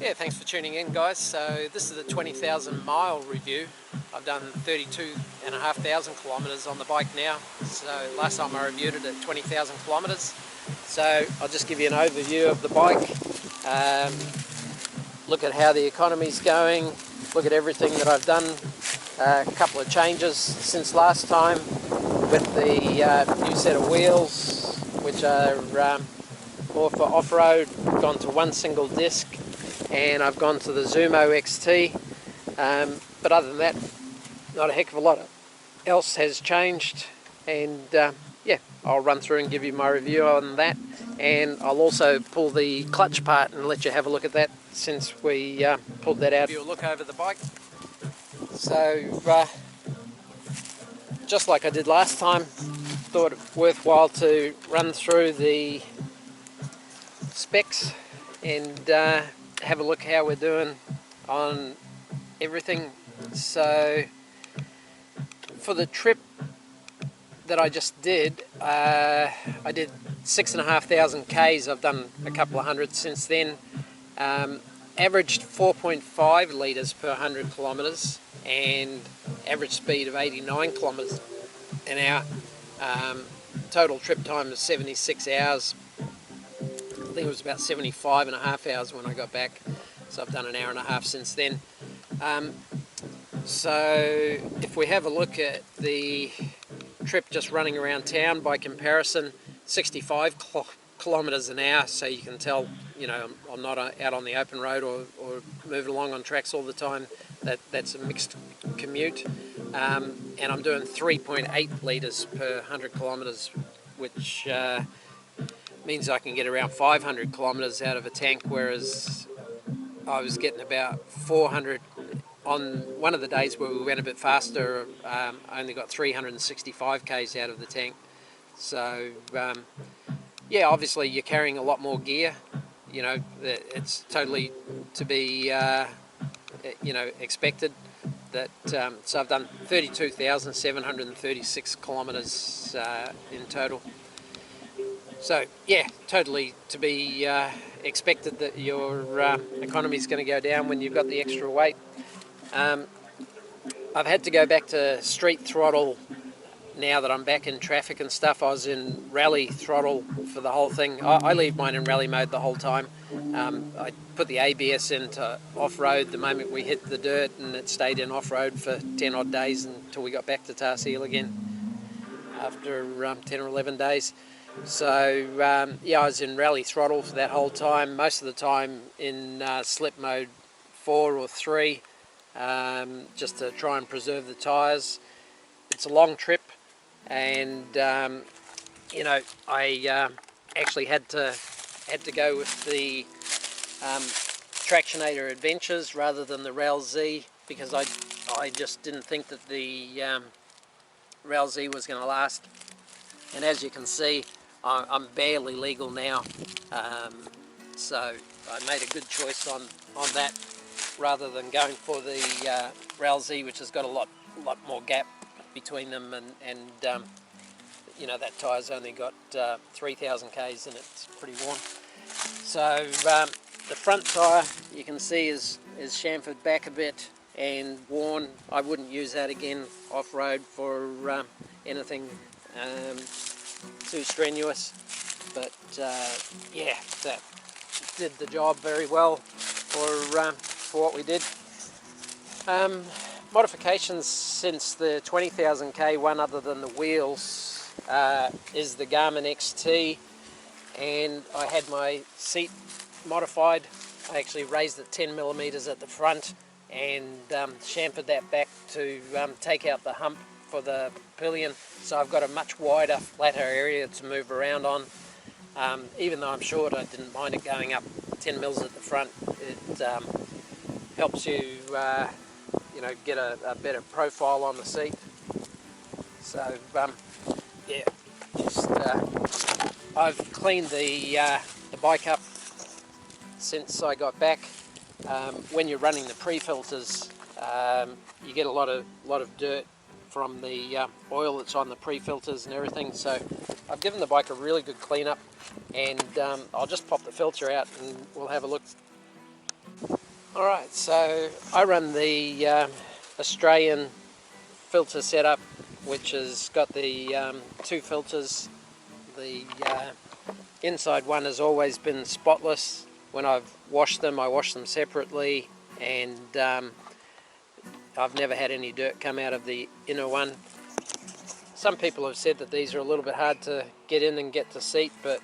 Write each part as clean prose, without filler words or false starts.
Yeah, thanks for tuning in, guys. So this is a 20,000 mile review. I've done 32,500 kilometers on the bike now. So last time I reviewed it at 20,000 kilometers. So I'll just give you an overview of the bike. Look at how the economy's going. Look at everything that I've done. A couple of changes since last time with the new set of wheels, which are more for off-road. Gone to one single disc. And I've gone to the Zumo XT, but other than that, not a heck of a lot else has changed. And yeah, I'll run through and give you my review on that, and I'll also pull the clutch part and let you have a look at that since we pulled that out. Give you a look over the bike. So just like I did last time, thought it worthwhile to run through the specs and have a look how we're doing on everything. So for the trip that I just did, I did 6,500 Ks. I've done a couple of hundred since then. Averaged 4.5 litres per 100 kilometres and average speed of 89 kilometres an hour. Total trip time is 76 hours. I think it was about 75.5 hours when I got back, so I've done an hour and a half since then. So if we have a look at the trip just running around town, by comparison, 65 kilometres an hour, so you can tell, you know, I'm not out on the open road or moving along on tracks all the time. That's a mixed commute, and I'm doing 3.8 litres per 100 kilometres, which means I can get around 500 kilometres out of a tank, whereas I was getting about 400 on one of the days where we went a bit faster. I only got 365 Ks out of the tank. So yeah, obviously you're carrying a lot more gear. You know, it's totally to be you know, expected. That so I've done 32,736 kilometres in total. So yeah, totally to be expected that your economy is going to go down when you've got the extra weight. I've had to go back to street throttle now that I'm back in traffic and stuff. I was in rally throttle for the whole thing. I leave mine in rally mode the whole time. I put the ABS into off-road the moment we hit the dirt, and it stayed in off-road for 10 odd days until we got back to Tyres again after 10 or 11 days. So yeah, I was in rally throttle for that whole time, most of the time in slip mode 4 or 3, just to try and preserve the tyres. It's a long trip, and you know, I actually had to go with the Tractionator Adventures rather than the Rail Z, because I just didn't think that the Rail Z was going to last. And as you can see, I'm barely legal now, so I made a good choice on that rather than going for the Rail Z, which has got a lot more gap between them, and you know, that tyre's only got 3,000 Ks and it's pretty worn. So the front tyre, you can see, is chamfered back a bit and worn. I wouldn't use that again off-road for anything too strenuous, but yeah, that did the job very well for what we did. Modifications since the 20,000 K one, other than the wheels, is the Garmin XT, and I had my seat modified. I actually raised it 10 millimeters at the front and chamfered that back to take out the hump for the pillion, so I've got a much wider, flatter area to move around on. Even though I'm short, I didn't mind it going up 10 mils at the front. It helps you, you know, get a better profile on the seat. So yeah, just I've cleaned the bike up since I got back. When you're running the pre-filters, you get a lot of dirt from the oil that's on the pre-filters and everything, so I've given the bike a really good clean up, and I'll just pop the filter out and we'll have a look. Alright, so I run the Australian filter setup, which has got the two filters. The inside one has always been spotless. When I've washed them, I wash them separately, and I've never had any dirt come out of the inner one. Some people have said that these are a little bit hard to get in and get to seat, but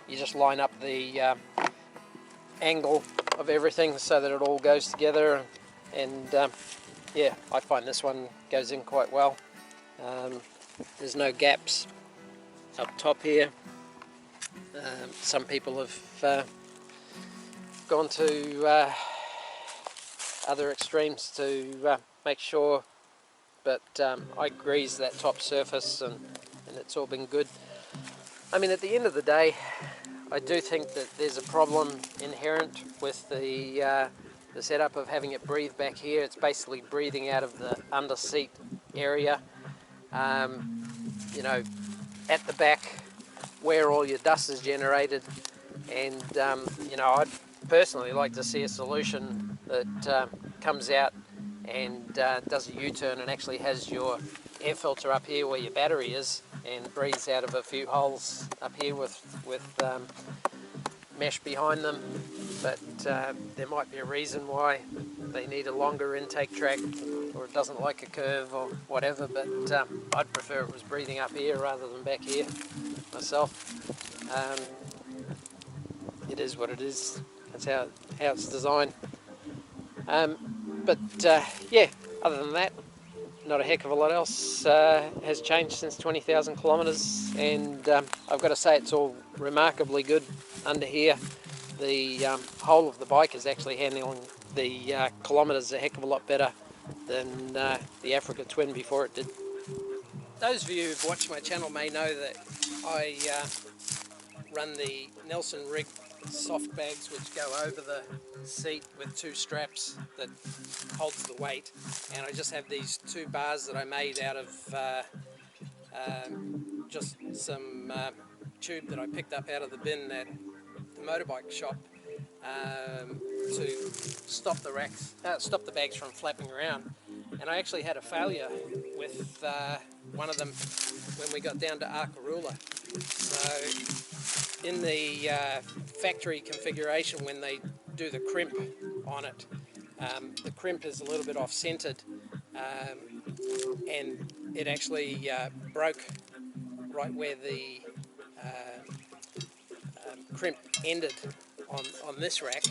you just line up the angle of everything so that it all goes together, and yeah, I find this one goes in quite well. There's no gaps up top here. Some people have gone to other extremes to make sure, but I grease that top surface, and it's all been good. I mean, at the end of the day, I do think that there's a problem inherent with the setup of having it breathe back here. It's basically breathing out of the under seat area. You know, at the back where all your dust is generated, and you know, I'd personally like to see a solution that comes out and does a U-turn and actually has your air filter up here where your battery is, and breathes out of a few holes up here with mesh behind them. But there might be a reason why they need a longer intake track, or it doesn't like a curve or whatever, but I'd prefer it was breathing up here rather than back here myself. It is what it is. That's how it's designed. But yeah, other than that, not a heck of a lot else has changed since 20,000 kilometres, and I've got to say it's all remarkably good under here. The whole of the bike is actually handling the kilometres a heck of a lot better than the Africa Twin before it did. Those of you who've watched my channel may know that I run the Nelson rig soft bags, which go over the seat with two straps that holds the weight, and I just have these two bars that I made out of just some tube that I picked up out of the bin at the motorbike shop to stop the bags from flapping around. And I actually had a failure with one of them when we got down to Arkaroola. So in the factory configuration, when they do the crimp on it, the crimp is a little bit off-centered, and it actually broke right where the crimp ended on this rack.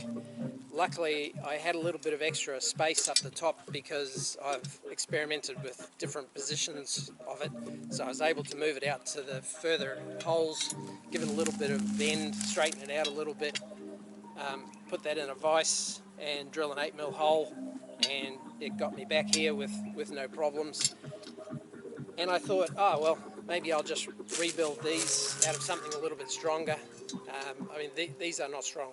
Luckily, I had a little bit of extra space up the top because I've experimented with different positions of it, so I was able to move it out to the further holes, give it a little bit of bend, straighten it out a little bit, put that in a vise and drill an 8mm hole, and it got me back here with no problems. And I thought, oh well, maybe I'll just rebuild these out of something a little bit stronger. I mean, these are not strong.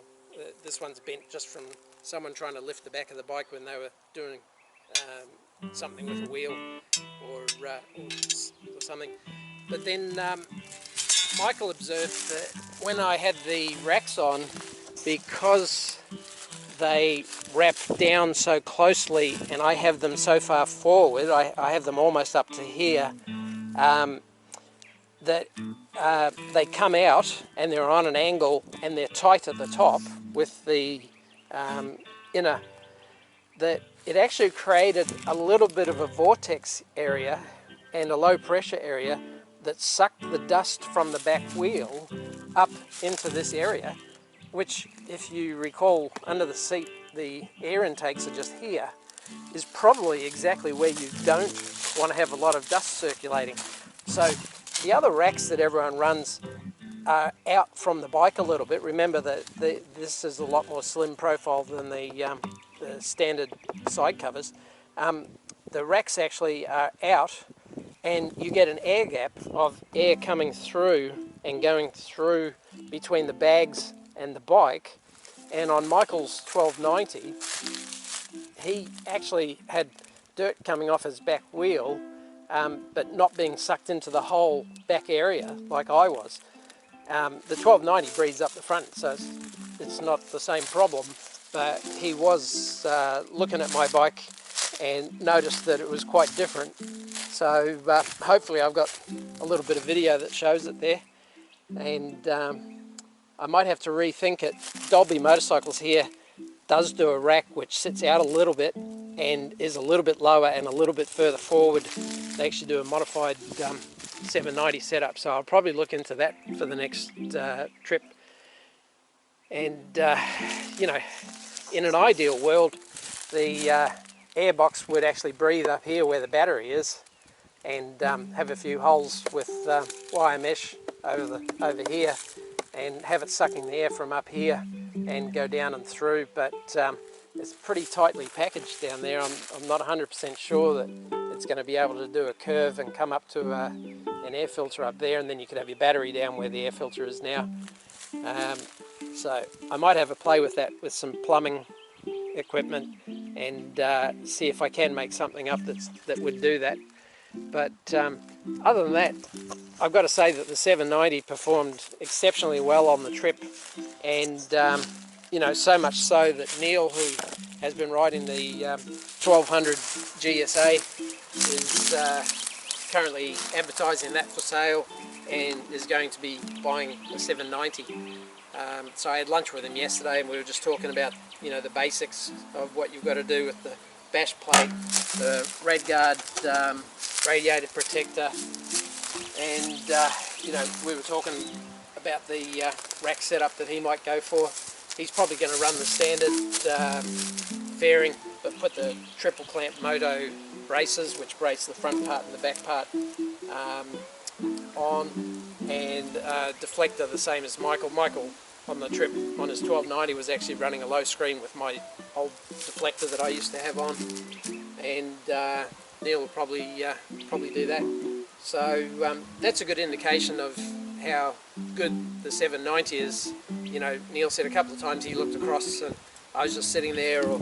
This one's bent just from someone trying to lift the back of the bike when they were doing something with a wheel or something. But then Michael observed that when I had the racks on, because they wrap down so closely and I have them so far forward, I have them almost up to here, that they come out and they're on an angle and they're tight at the top with the inner, that it actually created a little bit of a vortex area and a low pressure area that sucked the dust from the back wheel up into this area, which, if you recall, under the seat the air intakes are just here, is probably exactly where you don't want to have a lot of dust circulating. So the other racks that everyone runs are out from the bike a little bit. Remember that this is a lot more slim profile than the standard side covers. The racks actually are out, and you get an air gap of air coming through and going through between the bags and the bike. And on Michael's 1290, he actually had dirt coming off his back wheel, but not being sucked into the whole back area like I was. The 1290 breathes up the front, so it's not the same problem. but he was looking at my bike and noticed that it was quite different. So hopefully I've got a little bit of video that shows it there, and I might have to rethink it. Dolby Motorcycles here does do a rack which sits out a little bit and is a little bit lower and a little bit further forward. They actually do a modified 790 setup, so I'll probably look into that for the next trip. And you know, in an ideal world, the airbox would actually breathe up here where the battery is, and have a few holes with wire mesh over here, and have it sucking the air from up here and go down and through. But it's pretty tightly packaged down there. I'm not 100% sure that it's going to be able to do a curve and come up to an air filter up there, and then you could have your battery down where the air filter is now. So I might have a play with that with some plumbing equipment and see if I can make something up that would do that. But other than that, I've got to say that the 790 performed exceptionally well on the trip, and you know, so much so that Neil, who has been riding the 1200 GSA, is currently advertising that for sale and is going to be buying a 790. So I had lunch with him yesterday, and we were just talking about, you know, the basics of what you've got to do with the bash plate, the red guard radiator protector, and you know, we were talking about the rack setup that he might go for. He's probably going to run the standard fairing, but put the triple clamp moto braces, which brace the front part and the back part, on, and deflector the same as Michael. Michael on the trip on his 1290 was actually running a low screen with my old deflector that I used to have on, and Neil will probably do that. So that's a good indication of how good the 790 is. You know, Neil said a couple of times he looked across and I was just sitting there or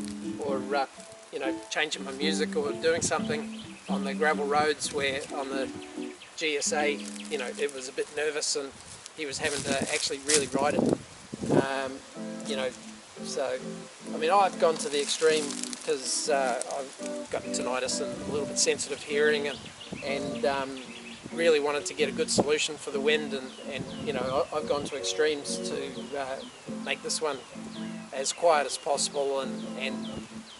you know, changing my music or doing something on the gravel roads, where on the GSA, you know, it was a bit nervous and he was having to actually really ride it. You know, so I mean, I've gone to the extreme because I've got tinnitus and a little bit sensitive hearing, and really wanted to get a good solution for the wind, and you know, I've gone to extremes to make this one as quiet as possible, and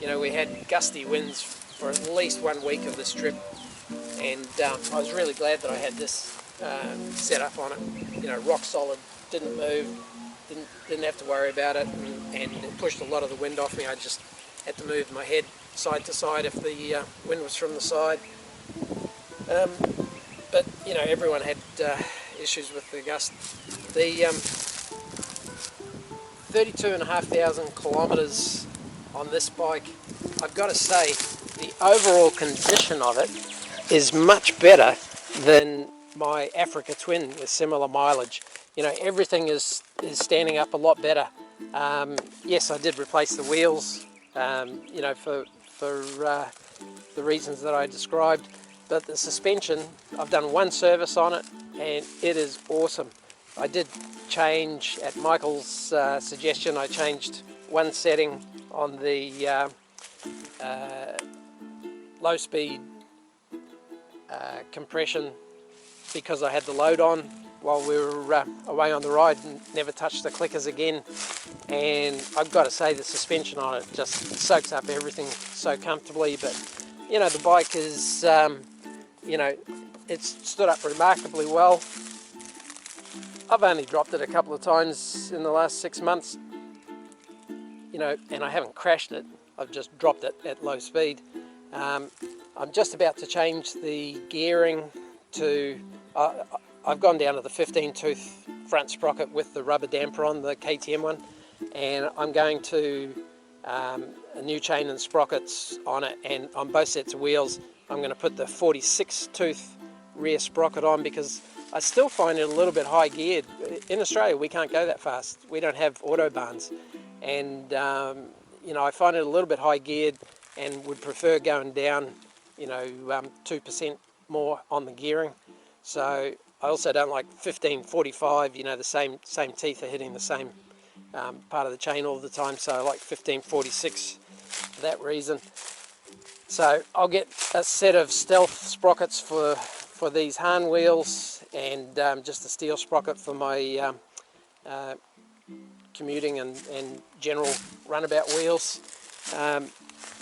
you know, we had gusty winds for at least 1 week of this trip, and I was really glad that I had this set up on it. You know, rock solid, didn't move, didn't have to worry about it, and it pushed a lot of the wind off me. I just had to move my head side to side if the wind was from the side. But you know, everyone had issues with the gust. The 32,500 kilometres on this bike, I've got to say, the overall condition of it is much better than my Africa Twin with similar mileage. You know, everything is standing up a lot better. Yes, I did replace the wheels, you know, for the reasons that I described. But the suspension, I've done one service on it and it is awesome. I did change, at Michael's suggestion, I changed one setting on the low speed compression because I had the load on while we were away on the ride and never touched the clickers again. And I've got to say, the suspension on it just soaks up everything so comfortably. But you know, the bike is you know, it's stood up remarkably well. I've only dropped it a couple of times in the last 6 months, you know, and I haven't crashed it. I've just dropped it at low speed. I'm just about to change the gearing to, I've gone down to the 15 tooth front sprocket with the rubber damper on, the KTM one, and I'm going to a new chain and sprockets on it, and on both sets of wheels I'm going to put the 46 tooth rear sprocket on, because I still find it a little bit high geared. In Australia we can't go that fast, we don't have autobahns, and you know, I find it a little bit high geared and would prefer going down, you know, 2% more on the gearing. So I also don't like 1545, you know, the same teeth are hitting the same part of the chain all the time, so I like 1546 for that reason. So I'll get a set of stealth sprockets for these Hahn wheels, and just a steel sprocket for my commuting and general runabout wheels.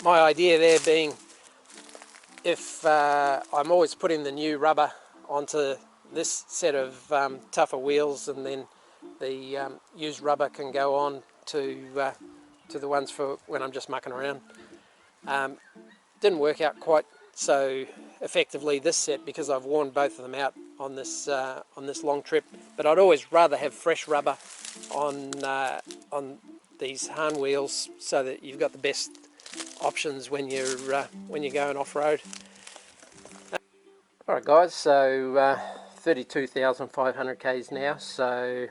My idea there being, if I'm always putting the new rubber onto this set of tougher wheels, and then the used rubber can go on to the ones for when I'm just mucking around. Didn't work out quite so effectively this set, because I've worn both of them out on this long trip. But I'd always rather have fresh rubber on these Hahn wheels, so that you've got the best options when you're going off road. Alright guys, so 32,500 k's now. So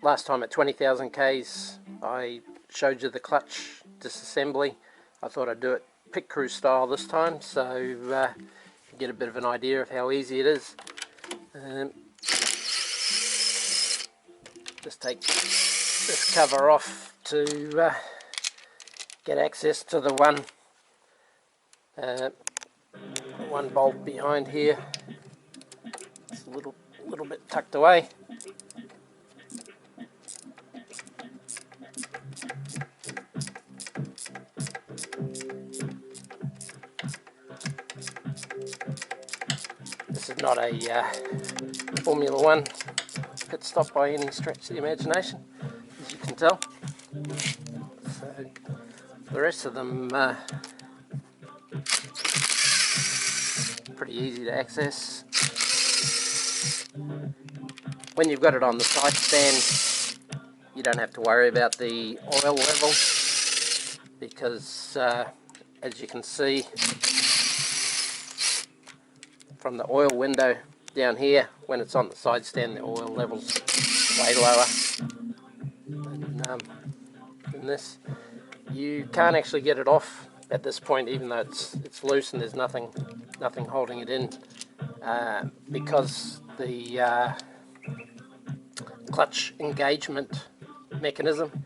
last time at 20,000 k's I showed you the clutch disassembly. I thought I'd do it pit crew style this time, so you get a bit of an idea of how easy it is. Just take this cover off to get access to the one bolt behind here. It's a little bit tucked away. This is not a Formula 1 pit stop by any stretch of the imagination, as you can tell. So the rest of them pretty easy to access. When you've got it on the side stand, you don't have to worry about the oil level, because as you can see from the oil window down here, when it's on the side stand, the oil level's way lower than this. You can't actually get it off at this point, even though it's loose and there's nothing holding it in, because the clutch engagement mechanism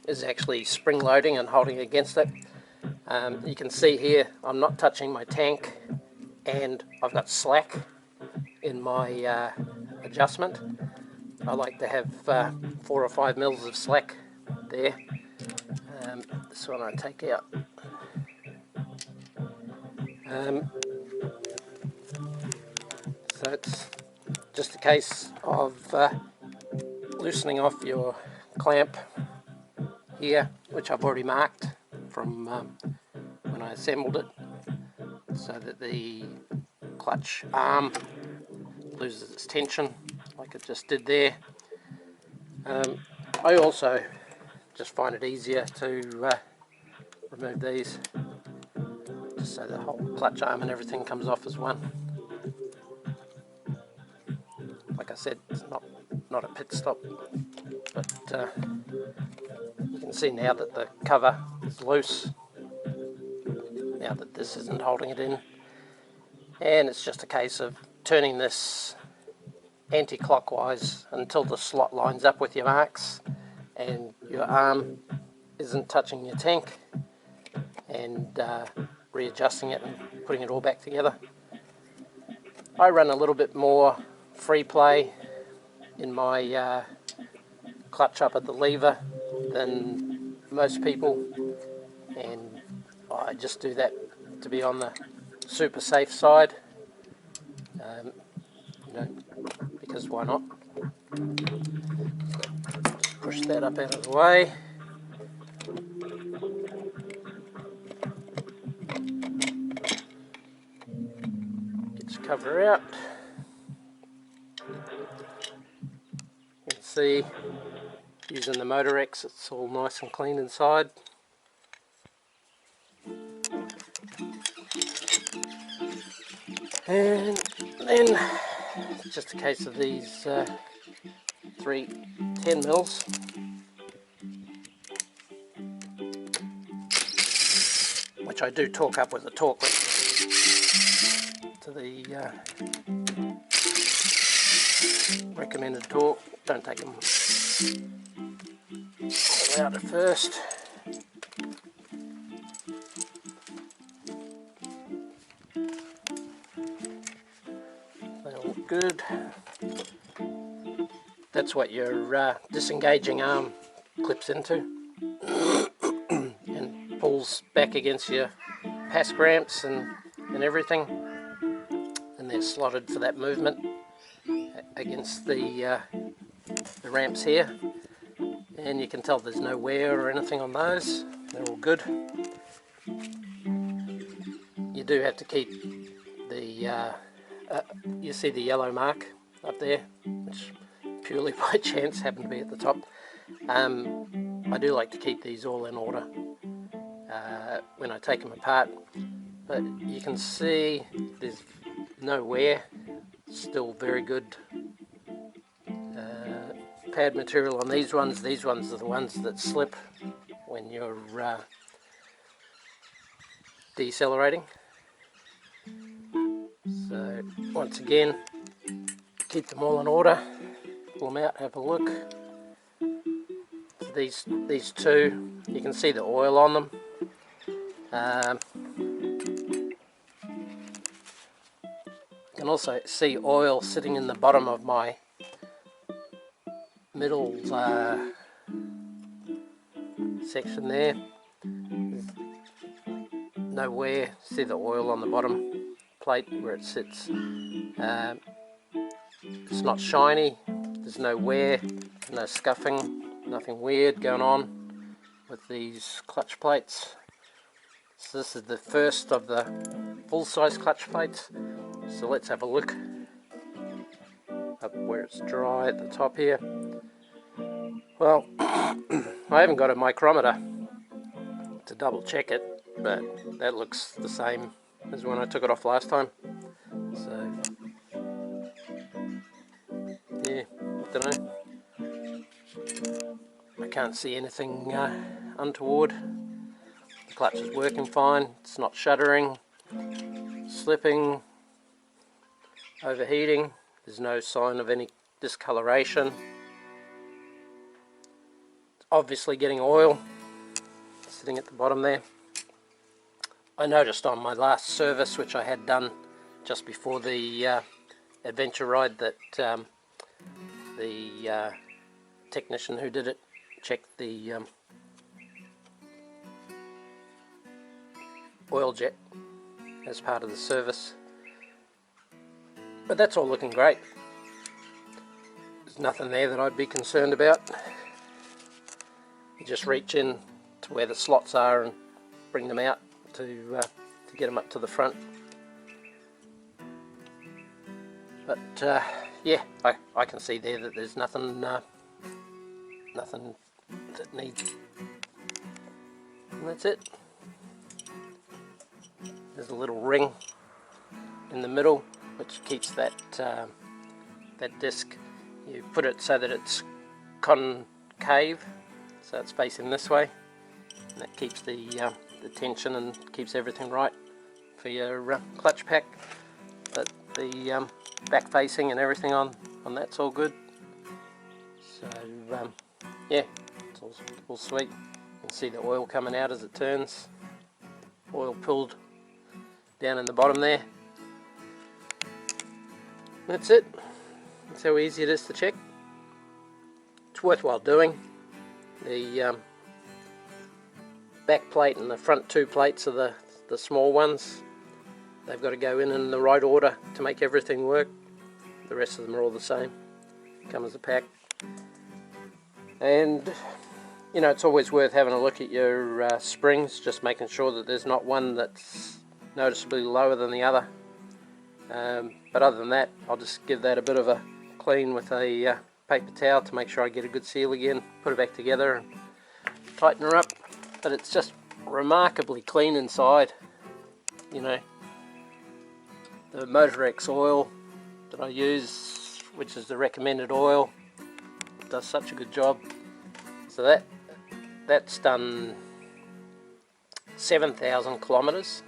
is actually spring loading and holding against it. You can see here I'm not touching my tank, and I've got slack in my adjustment. I like to have 4 or 5 mils of slack there. This one I take out. So it's just a case of loosening off your clamp here, which I've already marked from when I assembled it, so that the clutch arm loses its tension like it just did there. I also just find it easier to remove these, just so the whole clutch arm and everything comes off as one. Like I said, it's not a pit stop, but you can see now that the cover is loose, now that this isn't holding it in, and it's just a case of turning this anti-clockwise until the slot lines up with your marks and your arm isn't touching your tank, and readjusting it and putting it all back together. I run a little bit more free play in my clutch up at the lever than most people, and I just do that to be on the super safe side, you know, because why not? Just push that up out of the way. Get your cover out. You can see, using the Motor X, it's all nice and clean inside. And then it's just a case of these 3 10 mils. Which I do torque up with a torque whip to the recommended torque. Don't take them Pull out at first. They all look good. That's what your disengaging arm clips into and pulls back against your pass ramps and everything, and they're slotted for that movement against the ramps here, and you can tell there's no wear or anything on those. They're all good. You do have to keep the you see the yellow mark up there, which purely by chance happened to be at the top. I do like to keep these all in order when I take them apart, but you can see there's no wear, still very good pad material on these ones. These ones are the ones that slip when you're decelerating. So once again, keep them all in order, pull them out, have a look. So these two, you can see the oil on them. You can also see oil sitting in the bottom of my middle section there. No wear, see the oil on the bottom plate where it sits. It's not shiny, there's no wear, no scuffing, nothing weird going on with these clutch plates. So this is the first of the full-size clutch plates. So let's have a look up where it's dry at the top here. Well, I haven't got a micrometer to double check it, but that looks the same as when I took it off last time. So yeah, I don't know. I can't see anything untoward. The clutch is working fine. It's not shuddering, slipping, overheating. There's no sign of any discoloration. It's obviously getting oil sitting at the bottom there. I noticed on my last service, which I had done just before the adventure ride, that the technician who did it checked the oil jet as part of the service. But that's all looking great. There's nothing there that I'd be concerned about. You just reach in to where the slots are and bring them out to get them up to the front. But yeah, I can see there that there's nothing nothing that needs, and that's it. There's a little ring in the middle which keeps that that disc. You put it so that it's concave, so it's facing this way, and that keeps the tension and keeps everything right for your clutch pack. But the back facing and everything on that's all good. So yeah, it's all sweet. You can see the oil coming out as it turns. Oil pulled down in the bottom there. That's it. That's how easy it is to check. It's worthwhile doing. The back plate and the front two plates are the small ones. They've got to go in the right order to make everything work. The rest of them are all the same. Come as a pack. And you know, it's always worth having a look at your springs, just making sure that there's not one that's noticeably lower than the other. But other than that, I'll just give that a bit of a clean with a paper towel to make sure I get a good seal again, put it back together and tighten her up. But it's just remarkably clean inside. You know, the Motorex oil that I use, which is the recommended oil, does such a good job. So that's done 7,000 kilometers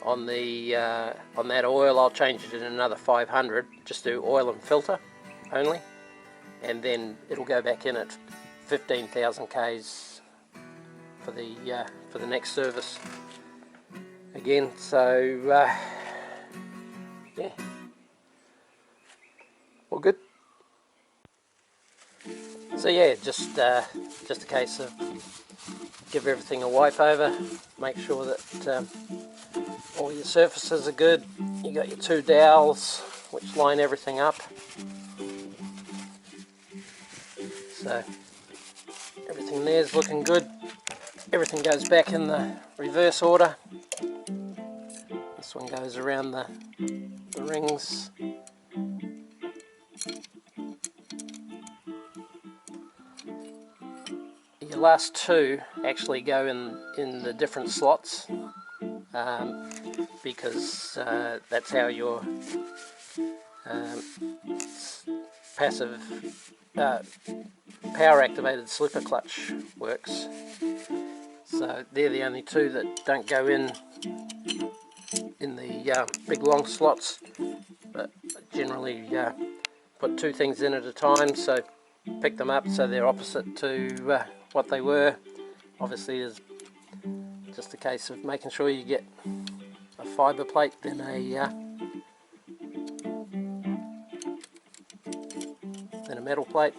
on that oil. I'll change it in another 500. Just do oil and filter only, and then it'll go back in at 15,000 Ks for the next service again. So yeah, all good. So yeah, just a case of give everything a wipe over, make sure that all your surfaces are good. You got your 2 dowels which line everything up. So everything there's looking good. Everything goes back in the reverse order. This one goes around the rings. Your last 2 actually go in the different slots, because that's how your passive power activated slipper clutch works. So they're the only 2 that don't go in the big long slots, but generally put 2 things in at a time, so pick them up so they're opposite to what they were. Obviously there's just a case of making sure you get a fibre plate, then a metal plate.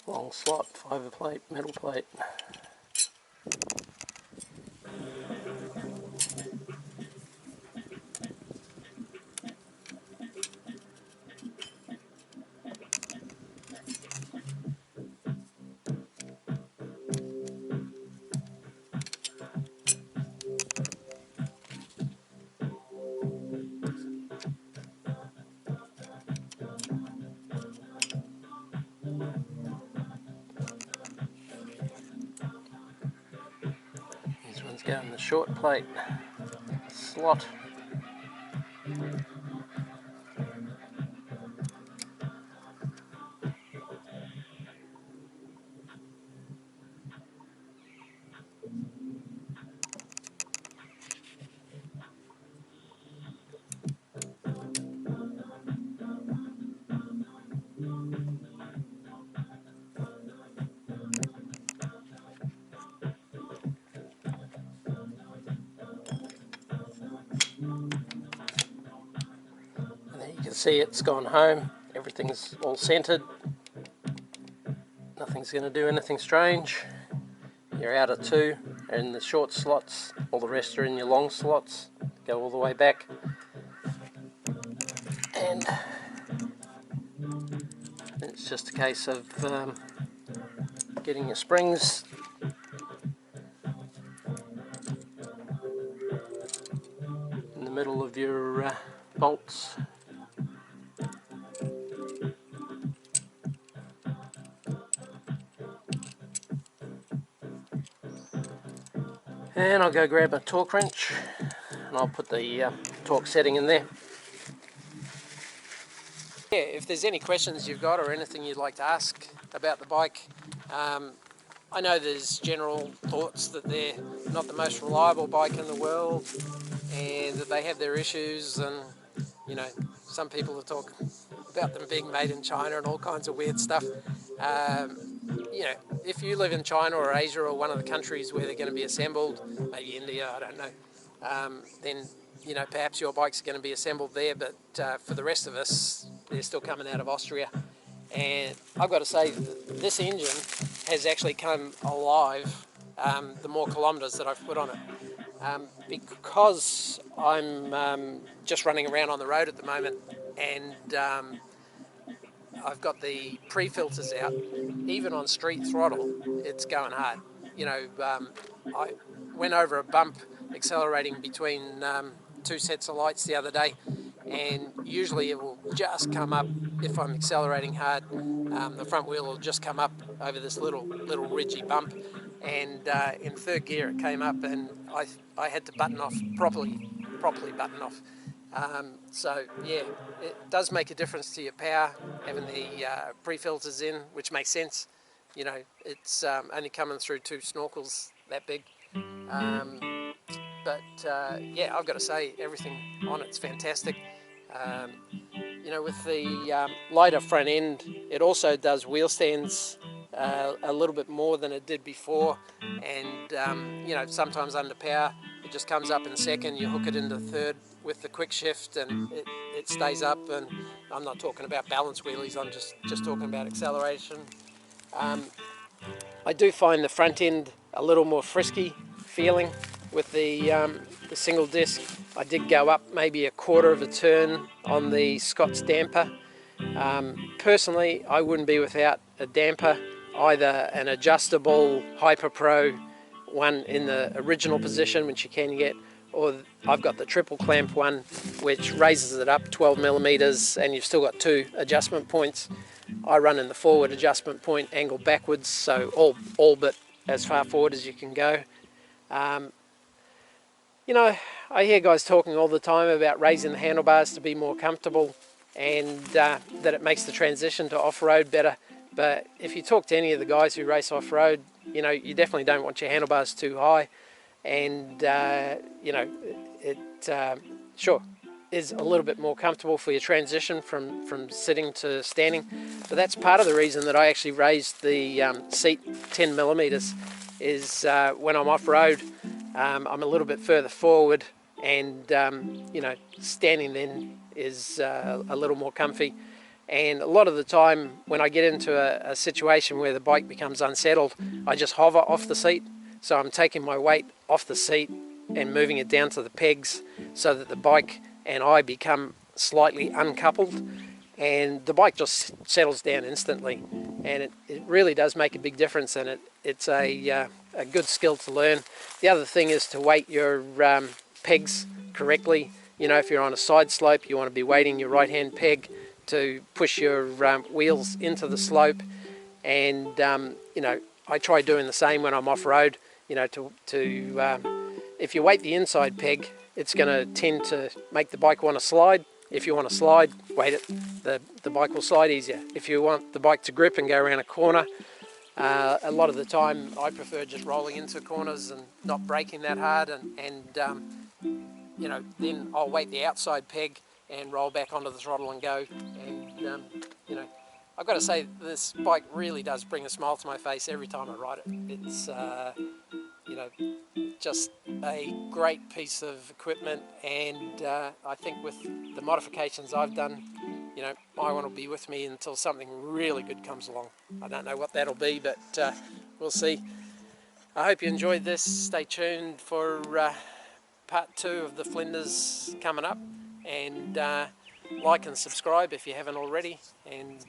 Long slot, fibre plate, metal plate. These ones go in the short plate slot. And there you can see it's gone home. Everything's all centered. Nothing's going to do anything strange. Your outer 2 are in the short slots, all the rest are in your long slots. Go all the way back. And it's just a case of getting your springs in the middle of your bolts. And I'll go grab a torque wrench and I'll put the torque setting in there. Yeah, if there's any questions you've got or anything you'd like to ask about the bike, I know there's general thoughts that they're not the most reliable bike in the world and that they have their issues, and you know, some people have talked about them being made in China and all kinds of weird stuff. You know, if you live in China or Asia or one of the countries where they're going to be assembled, maybe India, I don't know, then you know, perhaps your bike's going to be assembled there, but for the rest of us, they're still coming out of Austria. And I've got to say, this engine has actually come alive the more kilometres that I've put on it. Because I'm just running around on the road at the moment, and I've got the pre-filters out, even on street throttle, it's going hard. You know, I went over a bump accelerating between 2 sets of lights the other day, and usually it will just come up if I'm accelerating hard. The front wheel will just come up over this little ridgy bump, and in 3rd gear it came up, and I had to button off properly button off. So yeah, it does make a difference to your power having the pre-filters in, which makes sense. you know, it's only coming through 2 snorkels that big. Yeah, I've got to say, everything on it's fantastic. You know, with the lighter front end, it also does wheel stands a little bit more than it did before, and you know, sometimes under power it just comes up in second, you hook it into third with the quick shift and it stays up. And I'm not talking about balance wheelies, I'm just talking about acceleration. I do find the front end a little more frisky feeling with the single disc. I did go up maybe a quarter of a turn on the Scott's damper. Personally, I wouldn't be without a damper, either an adjustable Hyper Pro one in the original position, which you can get, or I've got the triple clamp one, which raises it up 12 millimeters, and you've still got 2 adjustment points. I run in the forward adjustment point, angle backwards, so all but as far forward as you can go. You know, I hear guys talking all the time about raising the handlebars to be more comfortable, and that it makes the transition to off-road better. But if you talk to any of the guys who race off-road, you know, you definitely don't want your handlebars too high. And, you know, it sure is a little bit more comfortable for your transition from sitting to standing. But that's part of the reason that I actually raised the seat 10 millimeters is when I'm off-road, I'm a little bit further forward, and you know, standing then is a little more comfy. And a lot of the time when I get into a situation where the bike becomes unsettled, I just hover off the seat. So I'm taking my weight off the seat and moving it down to the pegs so that the bike and I become slightly uncoupled, and the bike just settles down instantly. And it really does make a big difference, and it's a good skill to learn. The other thing is to weight your pegs correctly. You know, if you're on a side slope, you want to be weighting your right hand peg to push your wheels into the slope. And you know, I try doing the same when I'm off-road. You know, if you weight the inside peg, it's going to tend to make the bike want to slide. If you want to slide, weight it, the bike will slide easier. If you want the bike to grip and go around a corner, a lot of the time I prefer just rolling into corners and not braking that hard, and you know, then I'll weight the outside peg and roll back onto the throttle and go. And you know, I've got to say, this bike really does bring a smile to my face every time I ride it. It's you know, just a great piece of equipment, and I think with the modifications I've done, you know, I want to be with me until something really good comes along. I don't know what that'll be, but we'll see. I hope you enjoyed this. Stay tuned for part 2 of the Flinders coming up, and like and subscribe if you haven't already, and